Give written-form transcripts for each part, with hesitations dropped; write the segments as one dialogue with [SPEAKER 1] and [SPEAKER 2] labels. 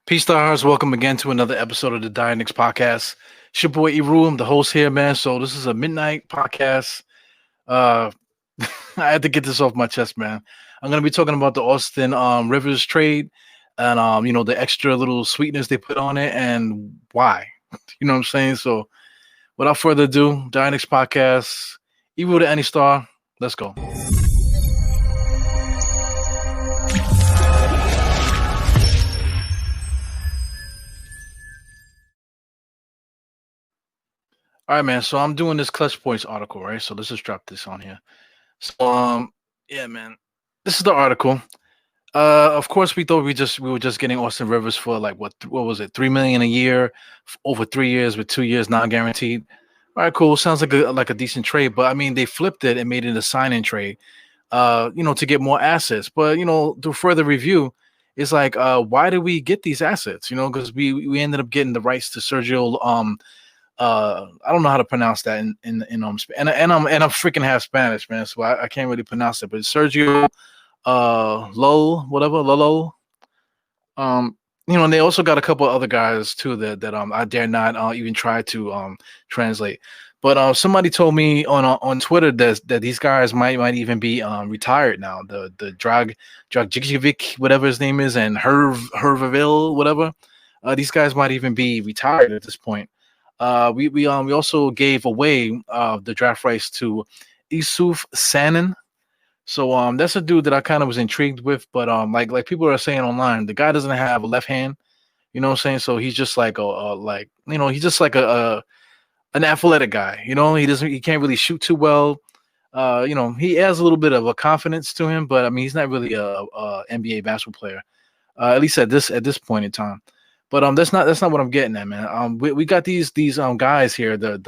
[SPEAKER 1] Peace stars, welcome again to another episode of the Knicks podcast. It's your boy Eru, I'm the host here, man. So this is a midnight podcast. Uh I had to get this off my chest, man. I'm gonna be talking about the Austin Rivers trade and the extra little sweetness they put on it and why. You know what I'm saying? So without further ado, Knicks podcast, Eru to any star. Let's go. All right, man. So I'm doing this clutch points article, right? So let's just drop this on here. So yeah, man. This is the article. Of course, we thought we were just getting Austin Rivers for like what was it, 3 million a year, over 3 years with 2 years non guaranteed. All right, cool. Sounds like a decent trade, but I mean they flipped it and made it a sign in trade. To get more assets. But through further review, it's like why did we get these assets? Because we ended up getting the rights to Sergio. I don't know how to pronounce that and I'm freaking half Spanish, man, so I can't really pronounce it. But Sergio Lull, whatever, Lolo. And they also got a couple of other guys too that I dare not even try to translate. But somebody told me on Twitter that these guys might even be retired now. The Dragicevic, whatever his name is, and Hervaville, whatever. These guys might even be retired at this point. We also gave away the draft rights to Isuf Sanin. So that's a dude that I kind of was intrigued with, but like people are saying online, the guy doesn't have a left hand. You know what I'm saying? So he's just like he's just like a an athletic guy. He can't really shoot too well. He has a little bit of a confidence to him, but I mean he's not really a NBA basketball player. At least at this point in time. But that's not what I'm getting at, man. We got these guys here, their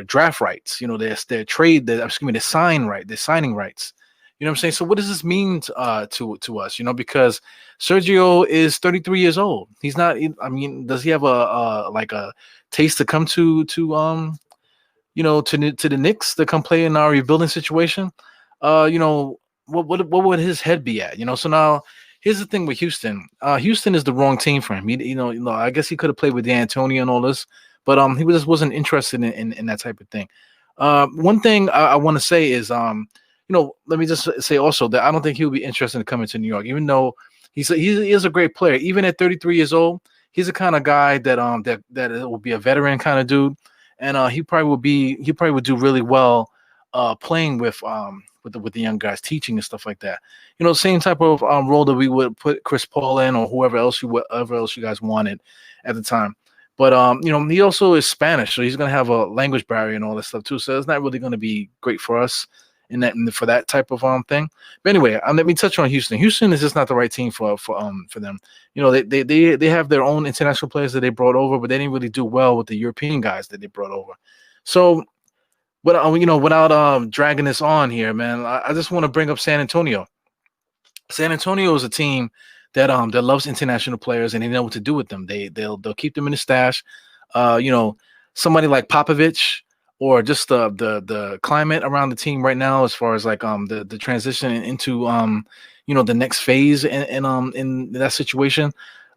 [SPEAKER 1] draft rights, their trade, their signing rights. You know what I'm saying? So what does this mean to us? Because Sergio is 33 years old. He's not. I mean, does he have a taste to come to the Knicks to come play in our rebuilding situation? What would his head be at? So now here's the thing with Houston. Houston is the wrong team for him. I guess he could have played with D'Antoni and all this, but he just wasn't interested in that type of thing. One thing I want to say is let me just say also that I don't think he'll be interested in coming to New York, even though he is a great player. Even at 33 years old, he's the kind of guy that will be a veteran kind of dude, and he probably would do really well playing with the young guys, teaching and stuff like that. Same type of role that we would put Chris Paul in, or whoever else you guys wanted at the time. But he also is Spanish, so he's gonna have a language barrier and all that stuff too. So it's not really gonna be great for us for that type of thing. But anyway, let me touch on Houston. Houston is just not the right team for them. They have their own international players that they brought over, but they didn't really do well with the European guys that they brought over. So without dragging this on here, man, I just want to bring up San Antonio. San Antonio is a team that loves international players, and they know what to do with them. They'll keep them in the stash. Somebody like Popovich, or just the climate around the team right now, as far as like the transition into the next phase in that situation.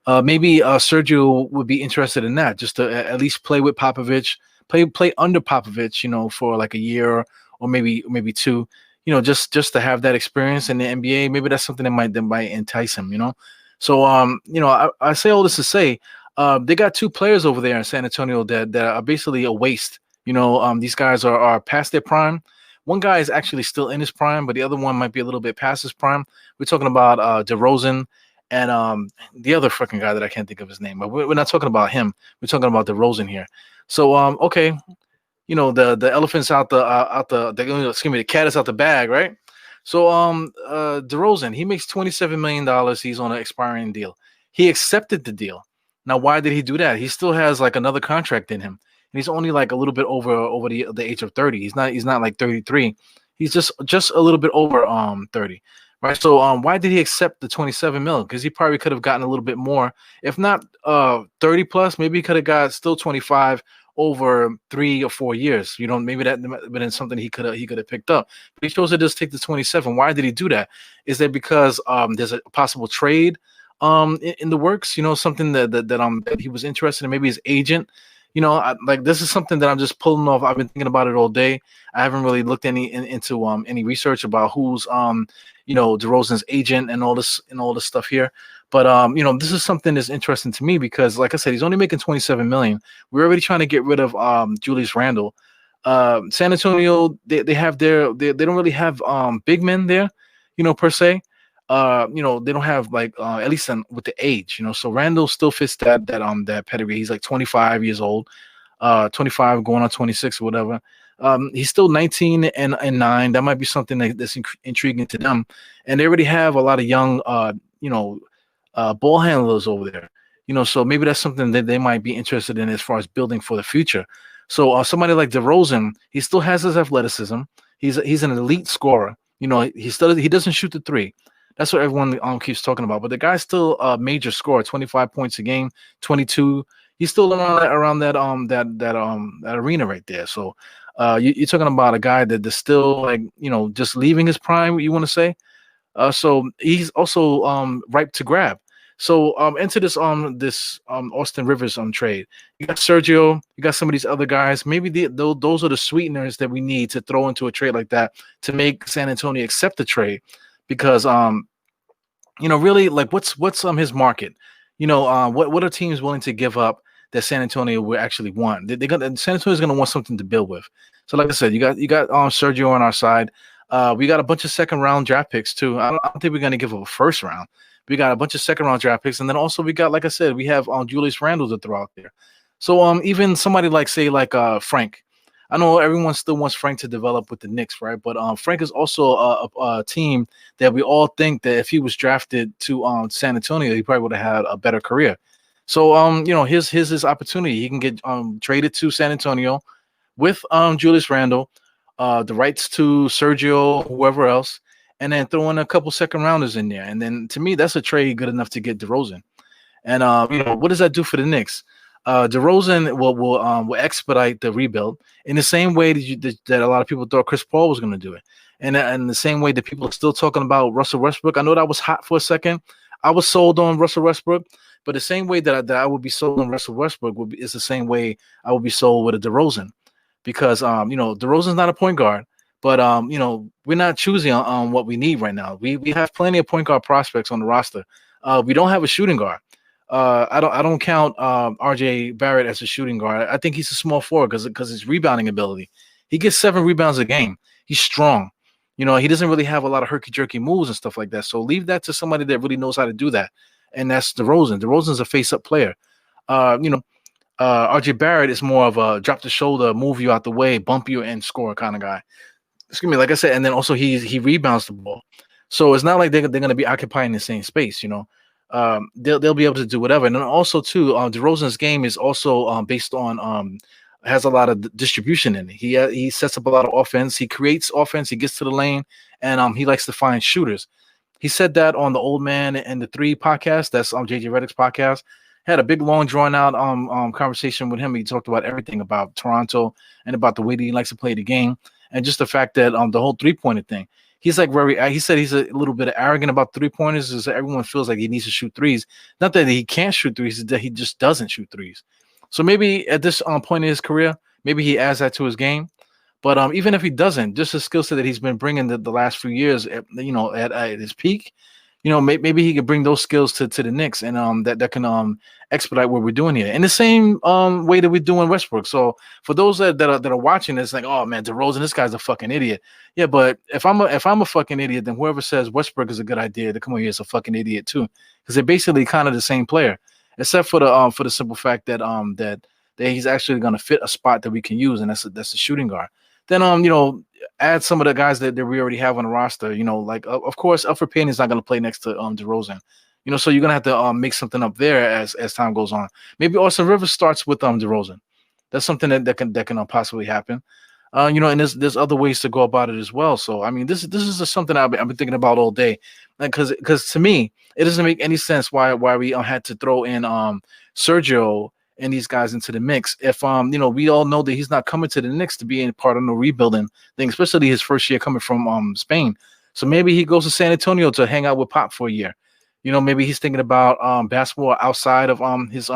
[SPEAKER 1] Maybe Sergio would be interested in that, just to at least play with Popovich. Play under Popovich, for like a year or maybe two, just to have that experience in the NBA. Maybe that's something that might entice him. So I say all this to say, they got two players over there in San Antonio that are basically a waste. These guys are past their prime. One guy is actually still in his prime, but the other one might be a little bit past his prime. We're talking about Derozan and the other freaking guy that I can't think of his name, but we're not talking about him. We're talking about DeRozan here. So okay, the elephant's out the cat is out the bag, right? So DeRozan, he makes $27 million. He's on an expiring deal. He accepted the deal. Now, why did he do that? He still has like another contract in him, and he's only like a little bit over the age of 30. He's not like 33. He's just a little bit over 30. Right. So why did he accept the 27 mil? Because he probably could have gotten a little bit more. If not 30 plus, maybe he could have got still 25 over 3 or 4 years. Maybe that might have been something he could have picked up. But he chose to just take the 27. Why did he do that? Is that because there's a possible trade in the works. Something that he was interested in. Maybe his agent. Like this is something that I'm just pulling off. I've been thinking about it all day. I haven't really looked into any research about who's DeRozan's agent and all this stuff here. But this is something that's interesting to me because, like I said, he's only making 27 million. We're already trying to get rid of Julius Randle. San Antonio, they have they don't really have big men there, per se. They don't have like at least with the age, so Randall still fits that pedigree. He's like 25 years old, 25 going on 26 or whatever. He's still 19 and 9. That might be something that's intriguing to them, and they already have a lot of young ball handlers over there. So maybe that's something that they might be interested in as far as building for the future. So somebody like DeRozan, he still has his athleticism. He's an elite scorer. He doesn't shoot the three. That's what everyone keeps talking about. But the guy's still a major scorer, 25 points a game, 22. He's still around that arena right there. So you're talking about a guy that's still like just leaving his prime. You want to say? So he's also ripe to grab. So into this Austin Rivers trade, you got Sergio, you got some of these other guys. Maybe those are the sweeteners that we need to throw into a trade like that to make San Antonio accept the trade, because really, like what's his market? What are teams willing to give up that San Antonio will actually want? San Antonio is gonna want something to build with. So like I said, you got Sergio on our side. We got a bunch of second round draft picks too. I don't think we're gonna give up a first round. We got a bunch of second round draft picks, and then also we got, like I said, we have Julius Randle to throw out there. So even somebody like Frank. I know everyone still wants Frank to develop with the Knicks, right? But Frank is also a team that we all think that if he was drafted to San Antonio, he probably would have had a better career. So here's his opportunity. He can get traded to San Antonio with Julius Randle, the rights to Sergio, whoever else, and then throw in a couple second rounders in there. And then to me, that's a trade good enough to get DeRozan. And what does that do for the Knicks? DeRozan will expedite the rebuild in the same way that a lot of people thought Chris Paul was going to do it, and in the same way that people are still talking about Russell Westbrook. I know that was hot for a second. I was sold on Russell Westbrook, but the same way that I would be sold on Russell Westbrook is the same way I would be sold with a DeRozan, because DeRozan's not a point guard, but we're not choosing on what we need right now. We have plenty of point guard prospects on the roster. We don't have a shooting guard. I don't count RJ Barrett as a shooting guard. I think he's a small forward because his rebounding ability. He gets 7 rebounds a game. He's strong. He doesn't really have a lot of herky-jerky moves and stuff like that. So leave that to somebody that really knows how to do that. And that's DeRozan. DeRozan's a face-up player. RJ Barrett is more of a drop the shoulder, move you out the way, bump you and score kind of guy. Excuse me, like I said, and then also he rebounds the ball. So it's not like they're going to be occupying the same space, they'll be able to do whatever. And then also too, DeRozan's game is also based on has a lot of distribution in it. He sets up a lot of offense. He creates offense. He gets to the lane, and he likes to find shooters. He said that on the Old Man and the Three podcast. That's JJ Redick's podcast. Had a big, long, drawn out conversation with him. He talked about everything about Toronto and about the way that he likes to play the game, and just the fact that the whole 3-pointer thing. He's like he said he's a little bit arrogant about 3-pointers. Is that everyone feels like he needs to shoot threes. Not that he can't shoot threes, it's that he just doesn't shoot threes. So maybe at this point in his career, maybe he adds that to his game. But even if he doesn't, just the skill set that he's been bringing the last few years, at his peak, maybe he could bring those skills to the Knicks, and that can expedite what we're doing here in the same way that we're doing Westbrook. So for those that are watching, it's like, oh man, DeRozan, this guy's a fucking idiot. Yeah, but if I'm a fucking idiot, then whoever says Westbrook is a good idea to come over here is a fucking idiot too, because they're basically kind of the same player, except for the simple fact that that he's actually going to fit a spot that we can use, and that's a shooting guard. Then add some of the guys that we already have on the roster. Like of course, Alfred Payne is not going to play next to DeRozan. So you're gonna have to make something up there as time goes on. Maybe Austin Rivers starts with DeRozan. That's something that can possibly happen. And there's other ways to go about it as well. So I mean, this is just something I've been thinking about all day, because to me it doesn't make any sense why we had to throw in Sergio and these guys into the mix if we all know that he's not coming to the Knicks to be in part of the rebuilding thing, especially his first year coming from Spain. So maybe he goes to San Antonio to hang out with Pop for a year. Maybe he's thinking about basketball outside of his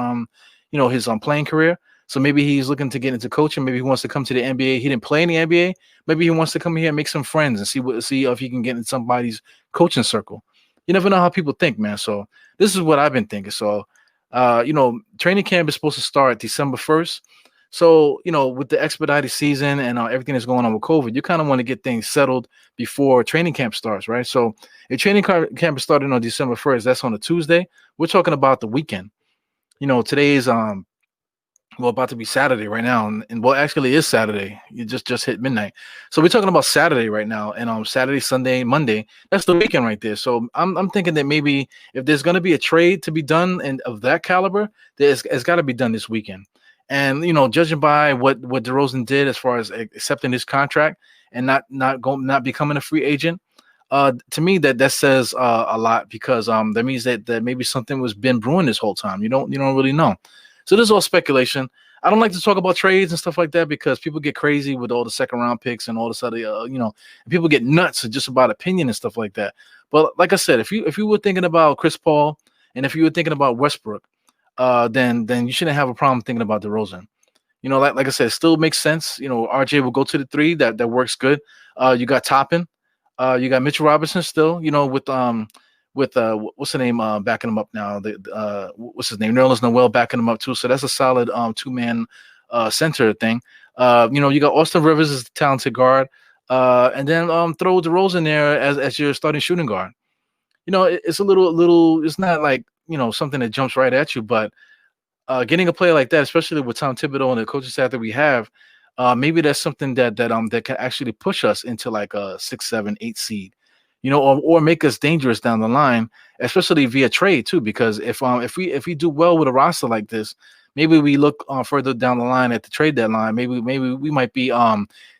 [SPEAKER 1] playing career. So maybe he's looking to get into coaching. Maybe he wants to come to the NBA. He didn't play in the NBA. Maybe he wants to come here and make some friends and see if he can get in somebody's coaching circle. You never know how people think, man. So this is what I've been thinking. So training camp is supposed to start December 1st. So, with the expedited season and everything that's going on with COVID, you kind of want to get things settled before training camp starts, right? So, if camp is starting on December 1st, that's on a Tuesday. We're talking about the weekend. Today is about to be Saturday right now, and well, actually, it is Saturday. You just hit midnight, so we're talking about Saturday right now, and Saturday, Sunday, Monday. That's the weekend right there. So I'm thinking that maybe if there's going to be a trade to be done and of that caliber, it's got to be done this weekend. And judging by what DeRozan did as far as accepting his contract and not becoming a free agent, to me that says a lot, because that means that maybe something was been brewing this whole time. You don't really know. So this is all speculation. I don't like to talk about trades and stuff like that because people get crazy with all the second round picks and all this other, and people get nuts just about opinion and stuff like that. But like I said, if you were thinking about Chris Paul and if you were thinking about Westbrook, then you shouldn't have a problem thinking about DeRozan. Like I said, it still makes sense. RJ will go to the three. That works good. You got Toppin. You got Mitchell Robinson still. With what's the name backing him up now? What's his name? Nerlens Noel backing him up too. So that's a solid two-man center thing. You got Austin Rivers as the talented guard, and then throw DeRozan there as your starting shooting guard. It's a little. It's not like something that jumps right at you, but getting a player like that, especially with Tom Thibodeau and the coaching staff that we have, maybe that's something that can actually push us into like a 6, 7, 8 seed, or make us dangerous down the line, especially via trade too. Because if we do well with a roster like this, maybe we look further down the line at the trade deadline. Maybe we might be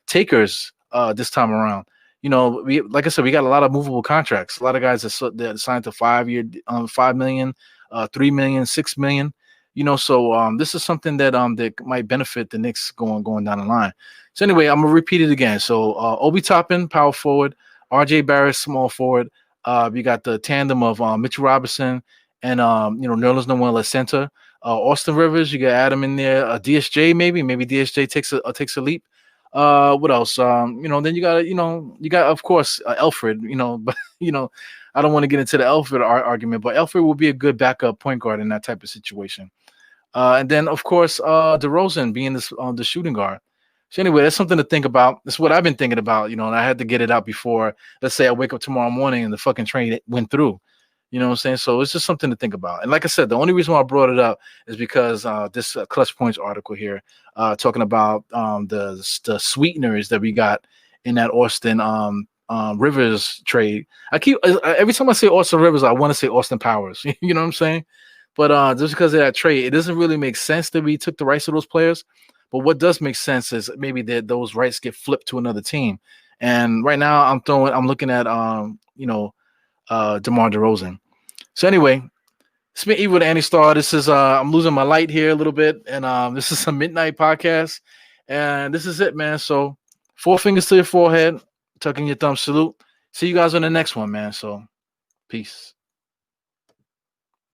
[SPEAKER 1] takers this time around. Like I said, we got a lot of movable contracts. A lot of guys that signed to 5-year, $5 million, 3 million, 6 million. So this is something that might benefit the Knicks going down the line. So anyway, I'm gonna repeat it again. So Obi Toppin, power forward, RJ Barrett, small forward. We got the tandem of Mitchell Robinson and Nerlens Noel at center. Austin Rivers, you got Adam in there. DSJ maybe DSJ takes a leap. What else? Then you got of course Alfred. But I don't want to get into the Alfred argument, but Alfred will be a good backup point guard in that type of situation. And then, of course, DeRozan being the shooting guard. So anyway, that's something to think about. That's what I've been thinking about, and I had to get it out before, let's say I wake up tomorrow morning and the fucking train went through. You know what I'm saying? So it's just something to think about. And like I said, the only reason why I brought it up is because this Clutch Points article here talking about the sweeteners that we got in that Austin Rivers trade. Every time I say Austin Rivers, I want to say Austin Powers. You know what I'm saying? But just because of that trade, it doesn't really make sense that we took the rights of those players. But what does make sense is maybe that those rights get flipped to another team. And right now, I'm looking at DeMar DeRozan. So anyway, it's been Evil with Annie Star. This is I'm losing my light here a little bit, and this is a midnight podcast, and this is it, man. So 4 fingers to your forehead, tucking your thumb, salute. See you guys on the next one, man. So peace.